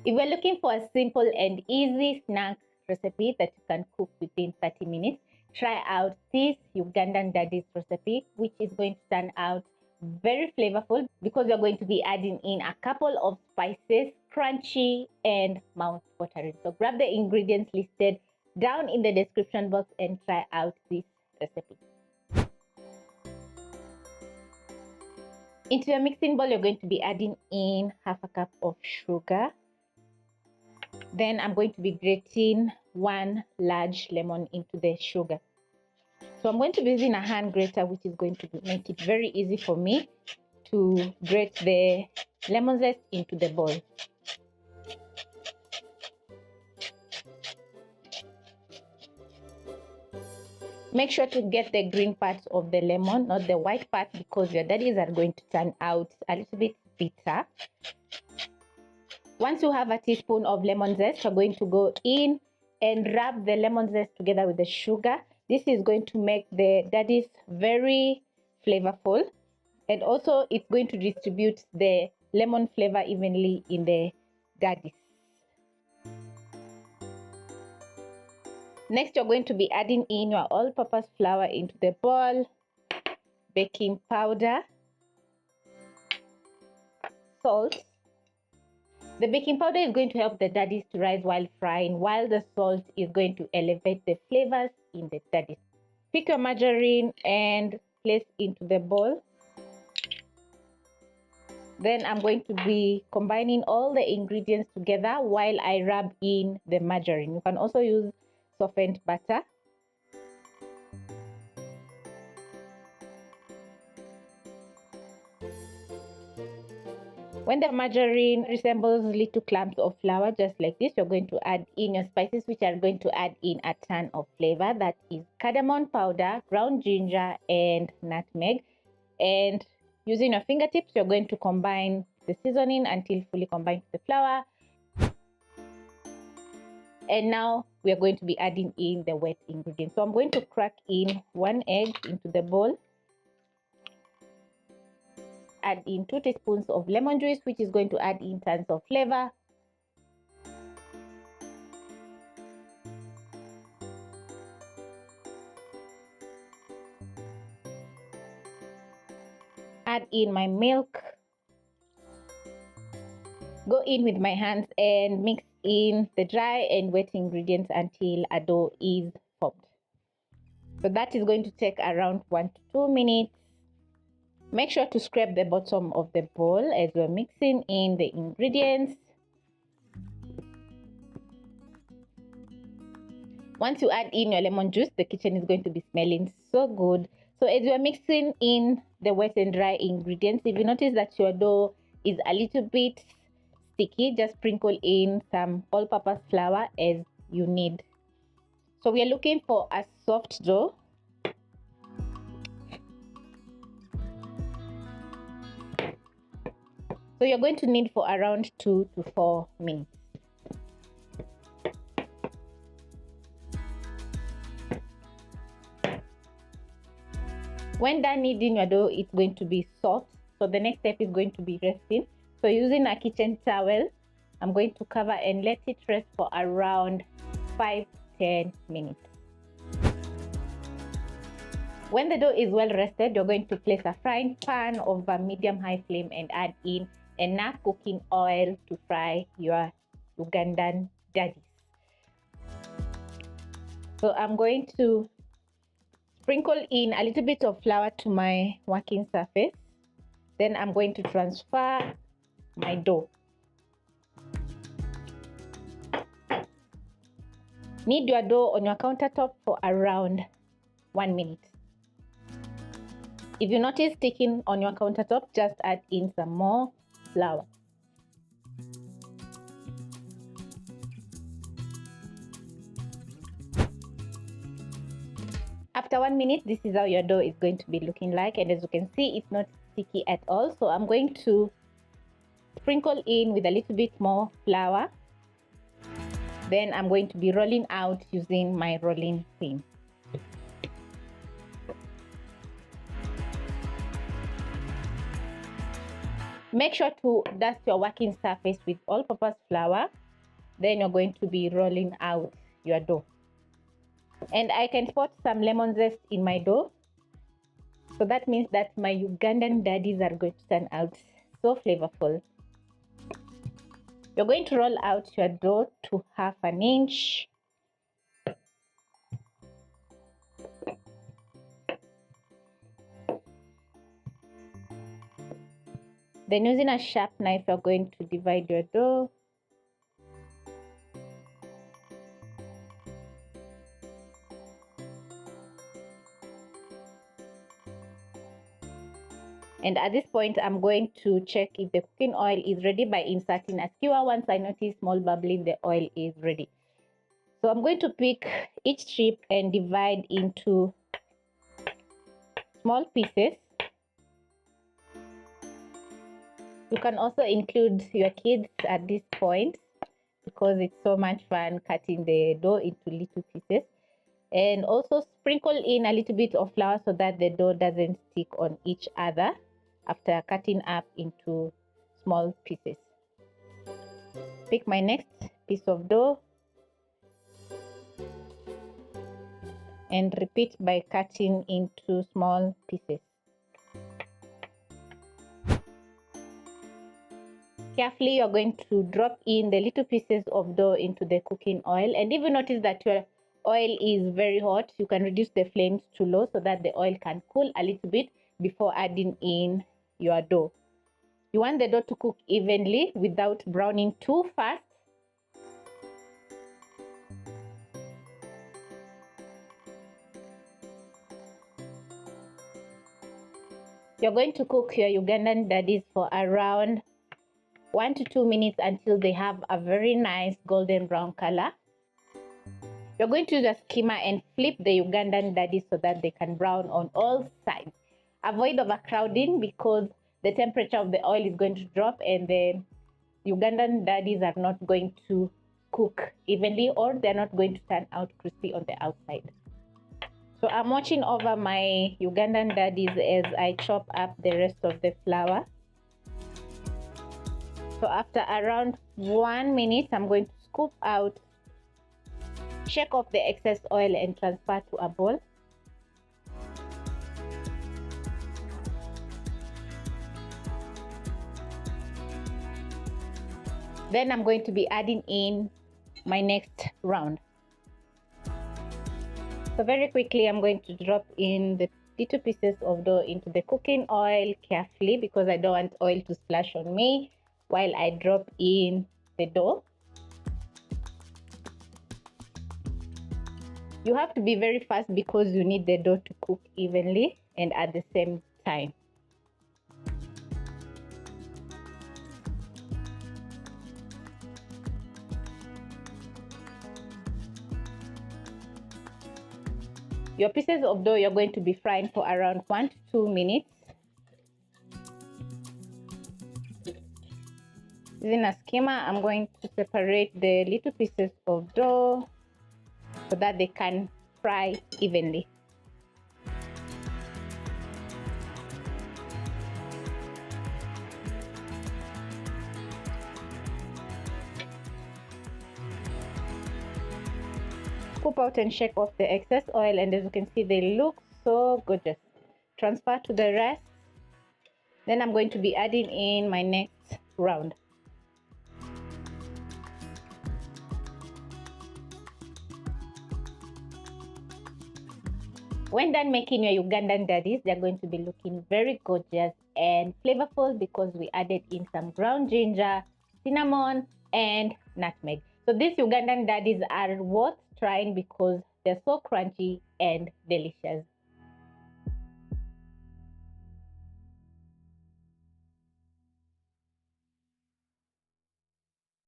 If we're looking for a simple and easy snack recipe that you can cook within 30 minutes, try out this Ugandan Daddies recipe, which is going to turn out very flavorful because we're going to be adding in a couple of spices, crunchy and mouth-watering. So grab the ingredients listed down in the description box and try out this recipe. Into your mixing bowl, you're going to be adding in half a cup of sugar. Then I'm going to be grating 1 large lemon into the sugar. So I'm going to be using a hand grater, which is going to make it very easy for me to grate the lemon zest into the bowl. Make sure to get the green part of the lemon, not the white part, because your daddies are going to turn out a little bit bitter. Once you have a teaspoon of lemon zest, you're going to go in and rub the lemon zest together with the sugar. This is going to make the daddies very flavorful, and also it's going to distribute the lemon flavor evenly in the daddies. Next, you're going to be adding in your all-purpose flour into the bowl, baking powder, salt. The baking powder is going to help the daddies to rise while frying, while the salt is going to elevate the flavors in the daddies. Pick your margarine and place into the bowl. Then I'm going to be combining all the ingredients together while I rub in the margarine. You can also use softened butter. When the margarine resembles little clumps of flour, just like this, you're going to add in your spices, which are going to add in a ton of flavor. That is cardamon powder, ground ginger, and nutmeg. And using your fingertips, you're going to combine the seasoning until fully combined with the flour. And now we are going to be adding in the wet ingredients. So I'm going to crack in 1 egg into the bowl. Add in 2 teaspoons of lemon juice, which is going to add in tons of flavor. Add in my milk. Go in with my hands and mix in the dry and wet ingredients until a dough is formed. So that is going to take around 1 to 2 minutes. Make sure to scrape the bottom of the bowl as we're mixing in the ingredients. Once you add in your lemon juice, the kitchen is going to be smelling so good. So as you're mixing in the wet and dry ingredients, if you notice that your dough is a little bit sticky, just sprinkle in some all-purpose flour as you need. So we are looking for a soft dough. So you're going to need for around 2 to 4 minutes. When done kneading your dough, it's going to be soft. So the next step is going to be resting. So using a kitchen towel, I'm going to cover and let it rest for around 5 to 10 minutes. When the dough is well rested, you're going to place a frying pan over medium-high flame and add in enough cooking oil to fry your Ugandan daddies. So I'm going to sprinkle in a little bit of flour to my working surface. Then I'm going to transfer my dough. Knead your dough on your countertop for around 1 minute. If you notice sticking on your countertop, just add in some more flour. After 1 minute, this is how your dough is going to be looking like, and as you can see, it's not sticky at all. So I'm going to sprinkle in with a little bit more flour. Then I'm going to be rolling out using my rolling pin. Make sure to dust your working surface with all-purpose flour. Then you're going to be rolling out your dough. And I can spot some lemon zest in my dough. So that means that my Ugandan daddies are going to turn out so flavorful. You're going to roll out your dough to 1/2 inch. Then using a sharp knife, you're going to divide your dough. And at this point, I'm going to check if the cooking oil is ready by inserting a skewer. Once I notice small bubbling, the oil is ready. So I'm going to pick each strip and divide into small pieces. You can also include your kids at this point because it's so much fun cutting the dough into little pieces. And also sprinkle in a little bit of flour so that the dough doesn't stick on each other after cutting up into small pieces. Pick my next piece of dough and repeat by cutting into small pieces. Carefully, you're going to drop in the little pieces of dough into the cooking oil. And if you notice that your oil is very hot, you can reduce the flames to low so that the oil can cool a little bit before adding in your dough. You want the dough to cook evenly without browning too fast. You're going to cook your Ugandan daddies for around 1 to 2 minutes until they have a very nice golden brown color. You're going to use a skimmer and flip the Ugandan daddies so that they can brown on all sides. Avoid overcrowding because the temperature of the oil is going to drop and the Ugandan daddies are not going to cook evenly, or they're not going to turn out crispy on the outside. So I'm watching over my Ugandan daddies as I chop up the rest of the flour. So after around 1 minute, I'm going to scoop out, shake off the excess oil and transfer to a bowl. Then I'm going to be adding in my next round. So very quickly, I'm going to drop in the little pieces of dough into the cooking oil carefully because I don't want oil to splash on me while I drop in the dough. You have to be very fast because you need the dough to cook evenly and at the same time. Your pieces of dough you're going to be frying for around 1 to 2 minutes. Using a skimmer, I'm going to separate the little pieces of dough so that they can fry evenly. Scoop out and shake off the excess oil, and as you can see, they look so gorgeous. Transfer to the rest. Then I'm going to be adding in my next round. When done making your Ugandan daddies, they're going to be looking very gorgeous and flavorful because we added in some ground ginger, cinnamon, and nutmeg. So these Ugandan daddies are worth trying because they're so crunchy and delicious.